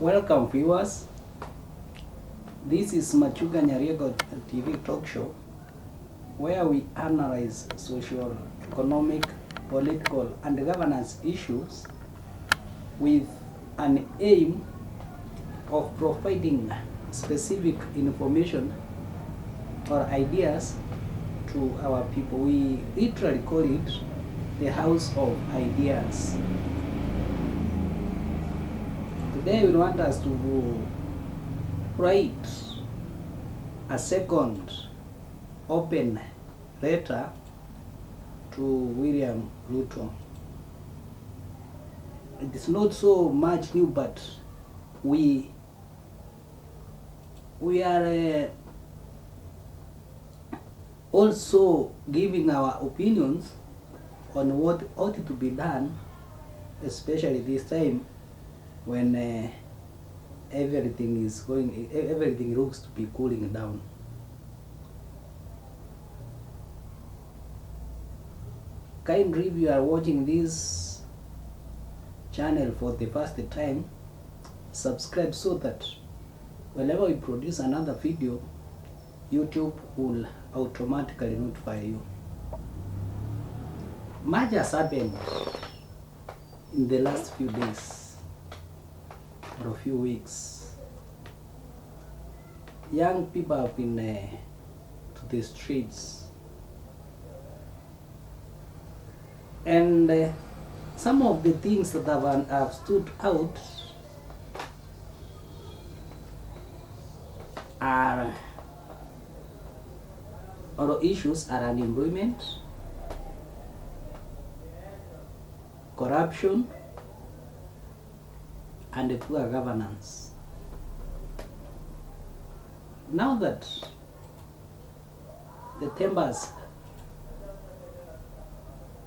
Welcome viewers. This is Machuga Nyariego TV talk show where we analyze social, economic, political and governance issues with an aim of providing specific information or ideas to our people. We literally call it the house of ideas. Today we want us to write a second open letter to William Ruto. It is not so much new, but we are also giving our opinions on what ought to be done, especially this time when everything looks to be cooling down. Kindly, if you are watching this channel for the first time, subscribe so that whenever we produce another video, YouTube will automatically notify you. Much has happened in the last few days or a few weeks. Young people have been to the streets, and some of the things that have stood out are issues are unemployment, corruption, and poor governance. Now that the timbers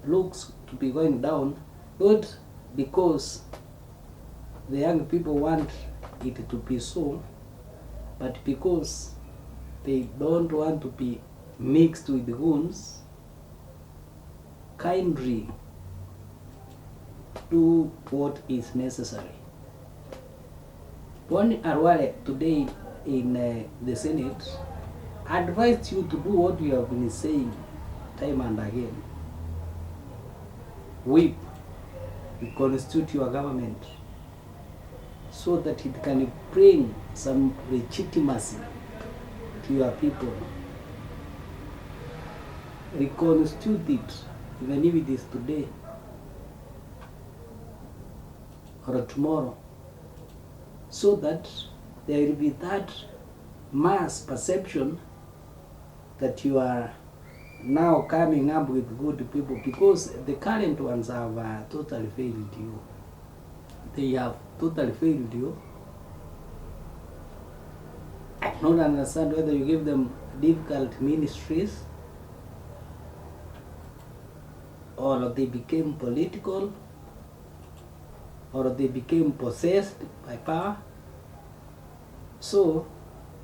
looks to be going down, not because the young people want it to be so, but because they don't want to be mixed with the goons, kindly do what is necessary. Boni Arwale today in the Senate advised you to do what you have been saying time and again. Whip, reconstitute your government so that it can bring some legitimacy to your people. Reconstitute it, even if it is today or tomorrow, so that there will be that mass perception that you are now coming up with good people, because the current ones have totally failed you. They have totally failed you. I don't understand whether you give them difficult ministries or they became political or they became possessed by power. So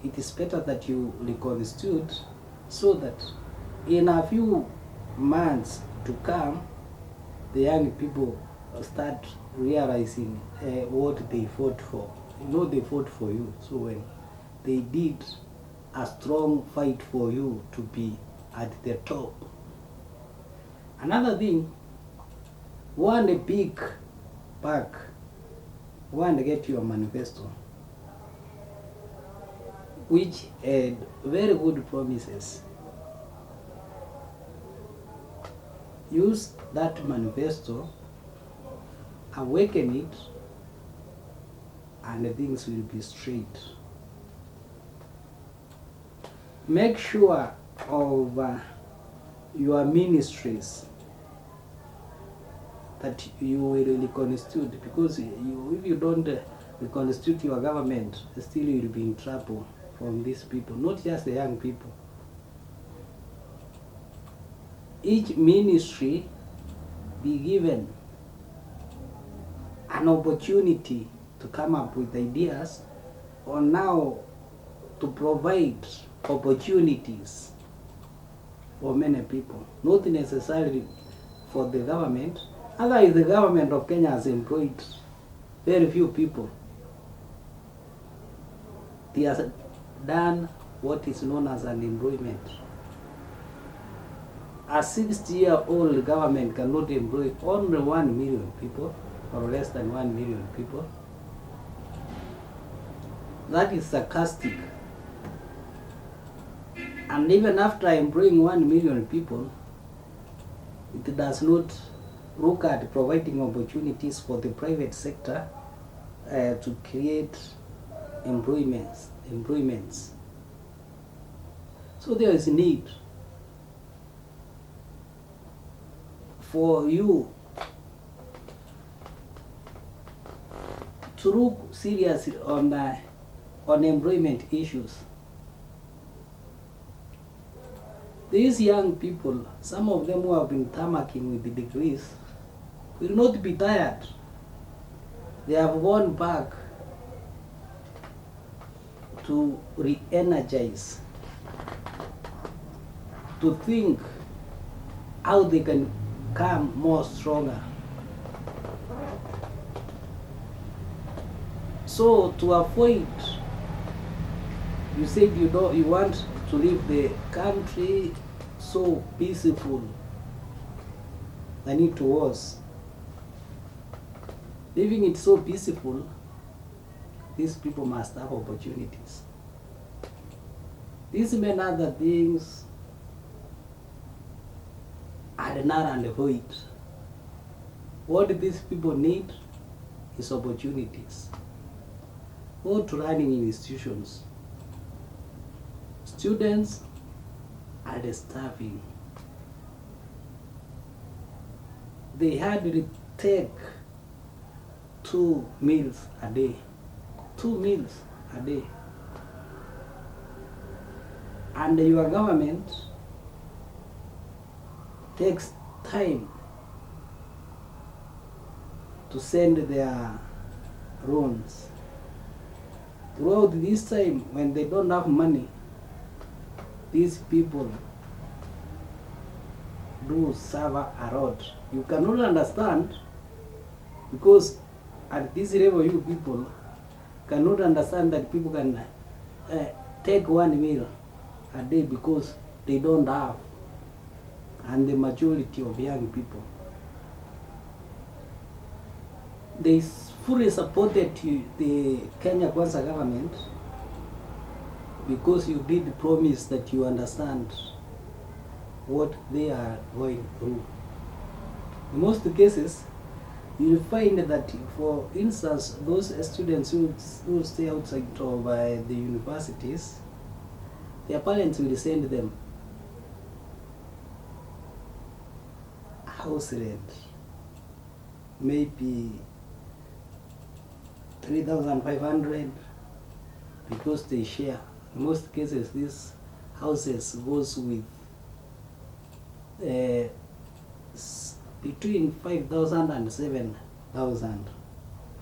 it is better that you reconstitute so that in a few months to come, the young people start realizing what they fought for. You know, they fought for you. So when they did a strong fight for you to be at the top. Another thing, one big pack, one get your manifesto, which had very good promises. Use that manifesto, awaken it, and things will be straight. Make sure of your ministries that you will reconstitute, because if you don't reconstitute your government, still you will be in trouble from these people, not just the young people. Each ministry be given an opportunity to come up with ideas on how to provide opportunities for many people, not necessarily for the government. Otherwise, the government of Kenya has employed very few people. they have done what is known as unemployment. A 60-year-old government cannot employ only 1 million people or less than 1 million people. That is sarcastic. And even after employing 1 million people, it does not look at providing opportunities for the private sector to create employments. So there is need for you to look seriously on employment issues. These young people, some of them who have been tarmacking with the degrees, will not be tired. They have gone back to re-energize, to think how they can come more stronger. So to avoid, you said you want to leave the country so peaceful than it was. Leaving it so peaceful, these people must have opportunities. These many other things are null and void. What these people need is opportunities. Go to learning institutions. Students are starving. They hardly take 2 meals a day. 2 meals a day. And your government takes time to send their loans. Throughout this time, when they don't have money, these people do suffer a lot. You cannot understand, because at this level you people cannot understand that people can take 1 meal a day because they don't have, and the majority of young people. They fully supported the Kenya Kwanza government because you did promise that you understand what they are going through. In most cases, you will find that, for instance, those students who stay outside of the universities, their parents will send them house rent, maybe 3,500, because they share. In most cases, these houses goes with between 5,000 and 7,000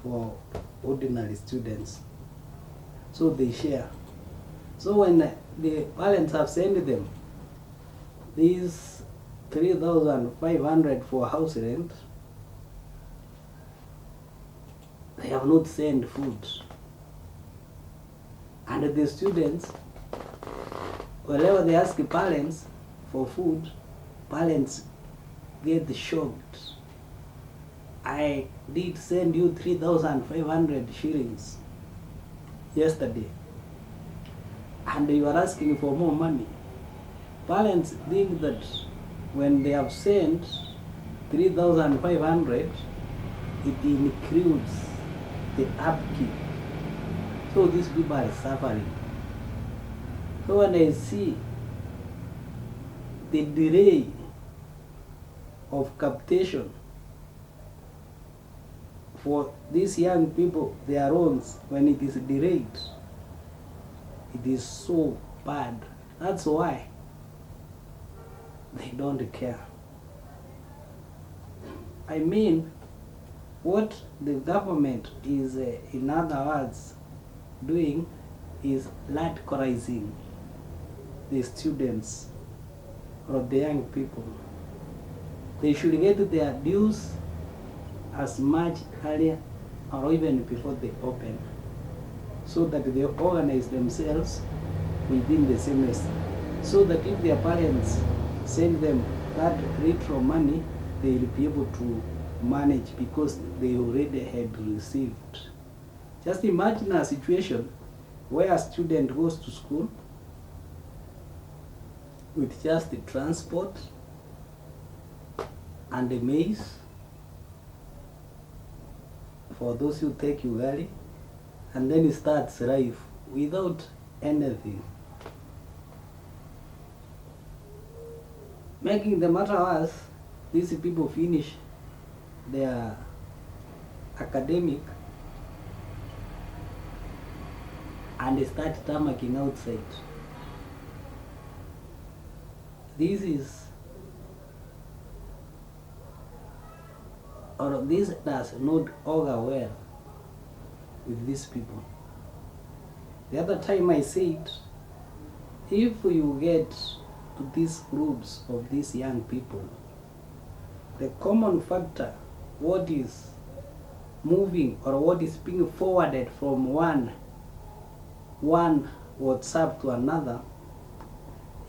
for ordinary students. So they share. So when the parents have sent them these 3,500 for house rent, they have not sent food. And the students, whenever they ask the parents for food, parents get shocked. I did send you 3,500 shillings yesterday, and you are asking for more money. Parents think that when they have sent 3,500, it includes the upkeep. So these people are suffering. So when I see the delay of capitation for these young people, their loans, when it is delayed, it is so bad. That's why they don't care. I mean, what the government is, in other words, doing is radicalizing the students or the young people. They should get their dues as much earlier or even before they open, so that they organize themselves within the semester, so that if their parents send them that retro money, they will be able to manage because they already had received. Just imagine a situation where a student goes to school with just the transport and the maize for those who take Ugali, and then he starts life without anything. Making the matter worse, these people finish their academic and they start tamarking outside. This does not augur well with these people. The other time I said, if you get to these groups of these young people, the common factor, what is moving or what is being forwarded from one WhatsApp to another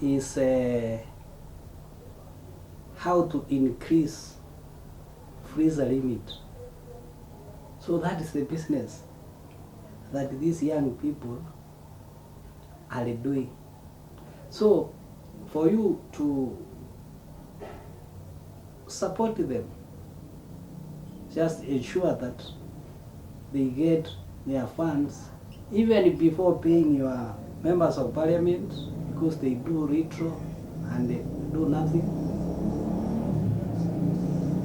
is how to increase freezer limit. So that is the business that these young people are doing. So for you to support them, just ensure that they get their funds even before paying your members of parliament, because they do retro and they do nothing.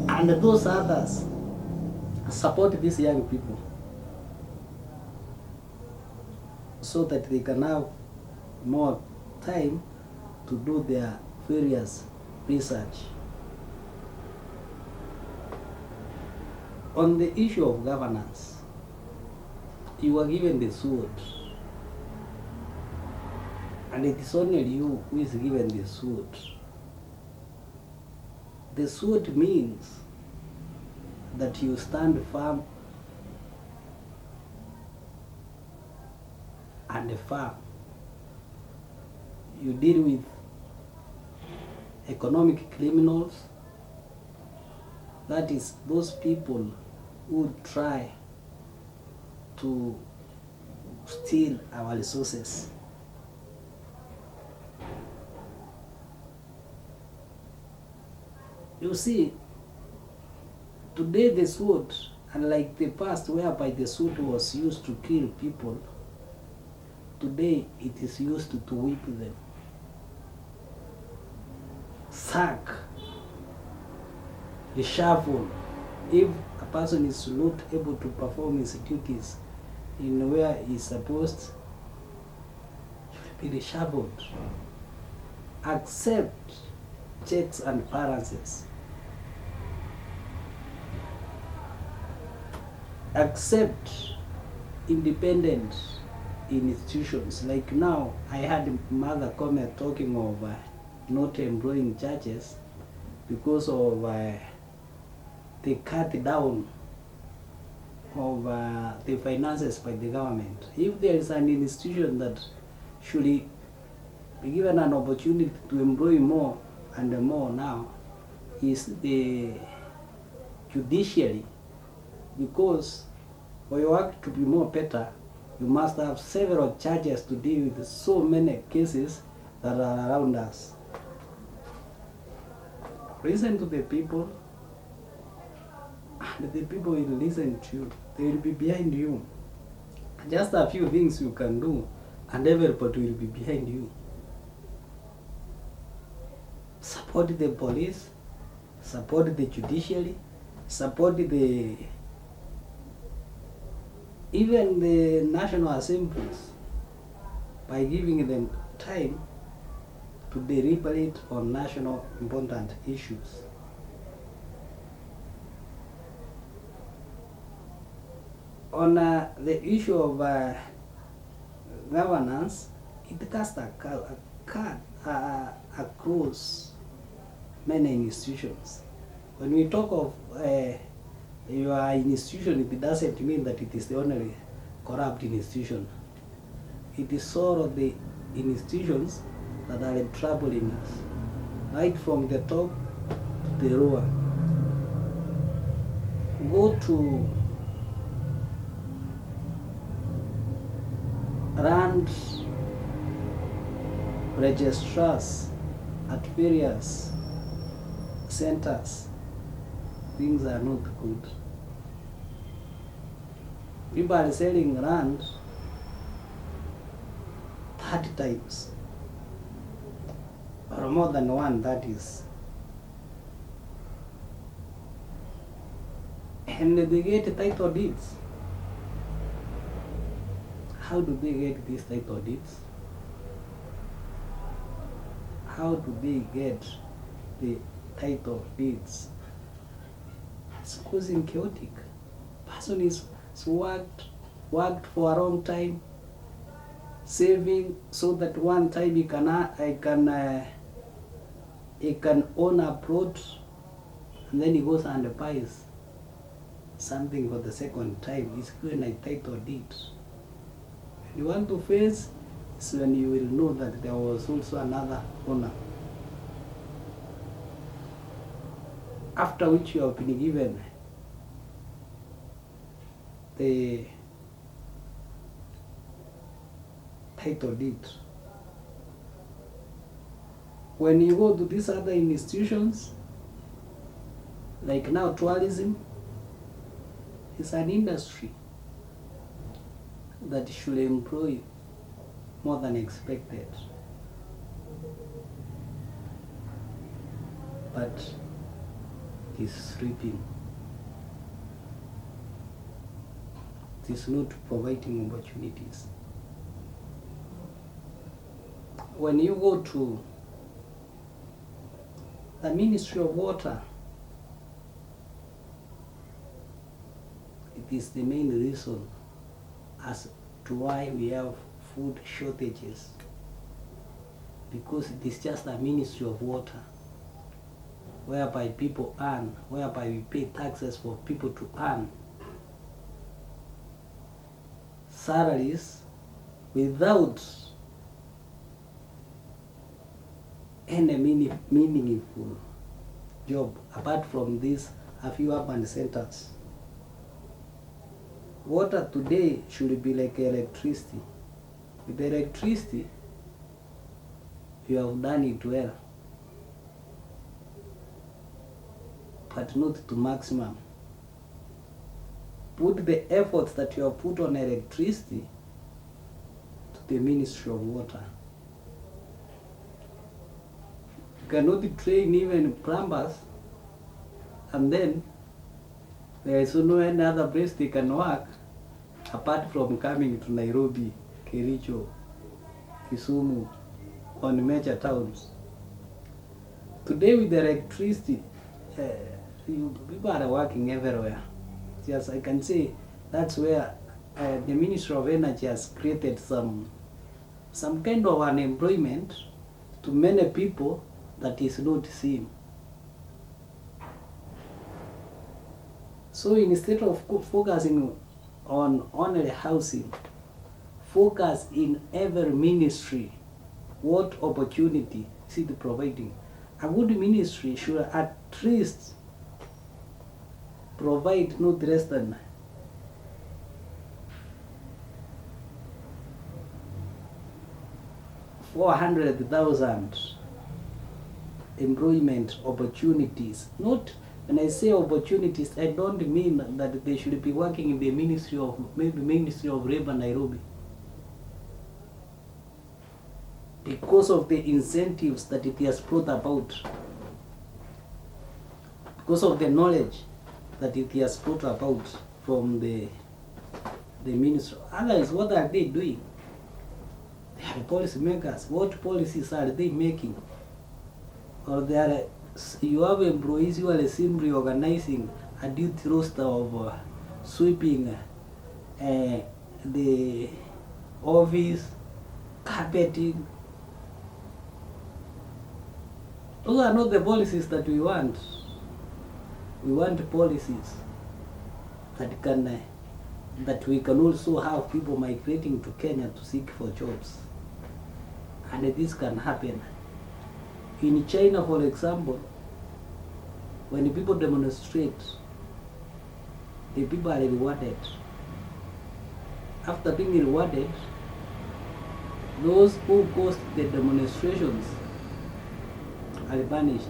And those others support these young people so that they can have more time to do their various research. On the issue of governance, you are given the sword, and it is only you who is given the sword. The sword means that you stand firm and firm. You deal with economic criminals, that is those people who try to steal our resources. You see, today the sword, unlike the past whereby the sword was used to kill people, today it is used to whip them, sack, reshuffle. If a person is not able to perform his duties in where he is supposed, he will be reshuffled. Accept checks and balances. Accept independent institutions. Like now, I had Mother Koome talking of not employing judges because of the cut down of the finances by the government. If there is an institution that should be given an opportunity to employ more and more now, is the judiciary, because for your work to be more better, you must have several judges to deal with so many cases that are around us. Listen to the people, and the people will listen to you. They will be behind you. Just a few things you can do, and everybody will be behind you. Support the police, support the judiciary, support even the national assemblies by giving them time to deliberate on national important issues. On the issue of governance, it casts across many institutions. When we talk of your institution, it doesn't mean that it is the only corrupt institution. it is all of the institutions that are troubling us, right from the top to the lower. Go to land registrars at various centers. Things are not good. People are selling land 30 times or more than one, that is. And they get title deeds. How do they get these title deeds? How do they get the title deeds? It's causing chaotic. Person is worked for a long time, saving so that one time he can own a plot, and then he goes and buys something for the second time. He's given a title deed. You want to face is when you will know that there was also another owner, after which you have been given the title deed. When you go to these other institutions, like now tourism is an industry that should employ more than expected. But it is sleeping. It is not providing opportunities. When you go to the Ministry of Water, it is the main reason as to why we have food shortages, because it is just a Ministry of Water whereby people earn, whereby we pay taxes for people to earn salaries without any meaningful job apart from these a few urban centers. Water today should be like electricity. With electricity, you have done it well, but not to maximum. Put the efforts that you have put on electricity to the Ministry of Water. You cannot train even plumbers, and then there is no any other place they can work apart from coming to Nairobi, Kericho, Kisumu, on major towns. Today with the electricity, people are working everywhere. Yes, I can say that's where the Ministry of Energy has created some kind of unemployment to many people that is not seen. So instead of focusing on only housing, focus in every ministry what opportunity is it providing. A good ministry should at least provide not less than 400,000 employment opportunities. Not when I say opportunities, I don't mean that they should be working in the Ministry of Labor, Nairobi, because of the incentives that it has brought about, because of the knowledge that it has brought about from the ministry. Otherwise, what are they doing? They are policy makers. What policies are they making? Or they are, you have employees who are simply organizing a duty roster of sweeping the office, carpeting. Those are not the policies that we want. We want policies that can that we can also have people migrating to Kenya to seek for jobs. And this can happen. In China, for example, when people demonstrate, the people are rewarded. After being rewarded, those who caused the demonstrations are punished.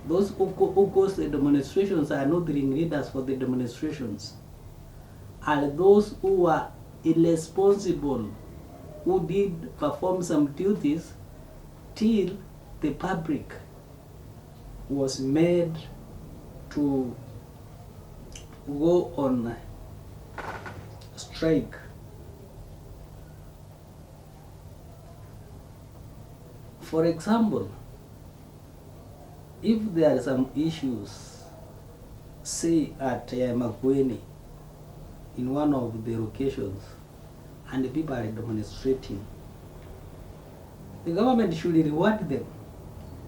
Those who caused the demonstrations are not the ringleaders for the demonstrations. And those who are irresponsible, who did perform some duties till the public was made to go on strike. For example, if there are some issues, say at Makueni, in one of the locations, and the people are demonstrating, the government should reward them,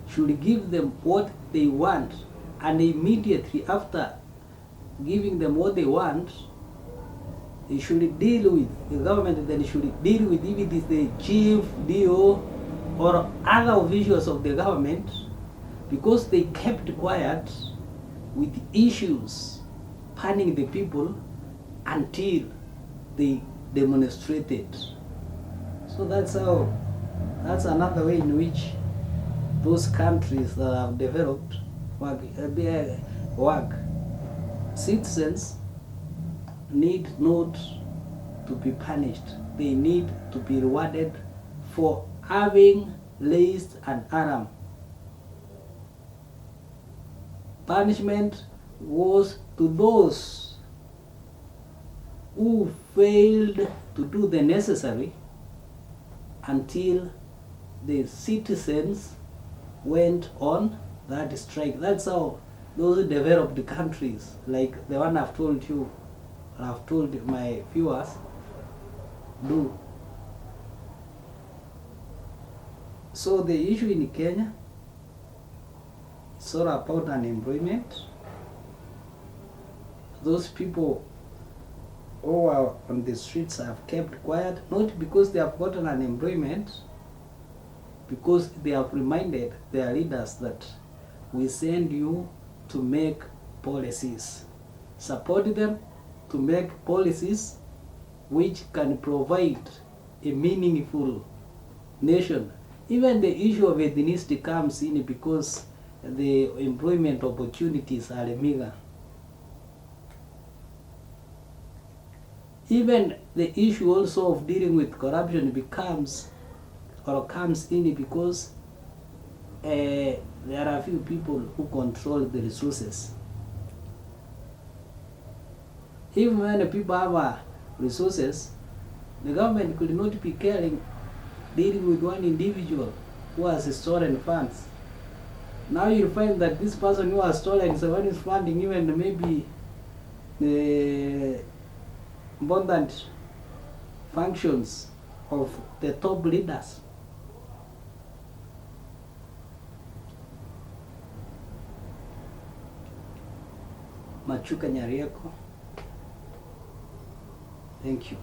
should give them what they want, and immediately after giving them what they want, they should deal with, the government then should deal with, if it is the chief, DO, or other officials of the government, because they kept quiet with issues punishing the people until they demonstrated. So that's another way in which those countries that have developed work. Citizens need not to be punished. They need to be rewarded for having raised an alarm. Punishment was to those who failed to do the necessary until the citizens went on that strike. That's how those developed countries, like the one I've told you, I've told my viewers, do. So the issue in Kenya is all about unemployment. Those people who are on the streets have kept quiet, not because they have gotten unemployment, because they have reminded their leaders that we send you to make policies. Support them to make policies which can provide a meaningful nation. Even the issue of ethnicity comes in because the employment opportunities are meager. Even the issue also of dealing with corruption becomes or comes in because there are a few people who control the resources. Even when people have resources, the government could not be dealing with one individual who has stolen funds. Now you find that this person who has stolen someone is funding even maybe the important functions of the top leaders. Machuka Nyarieko. Thank you.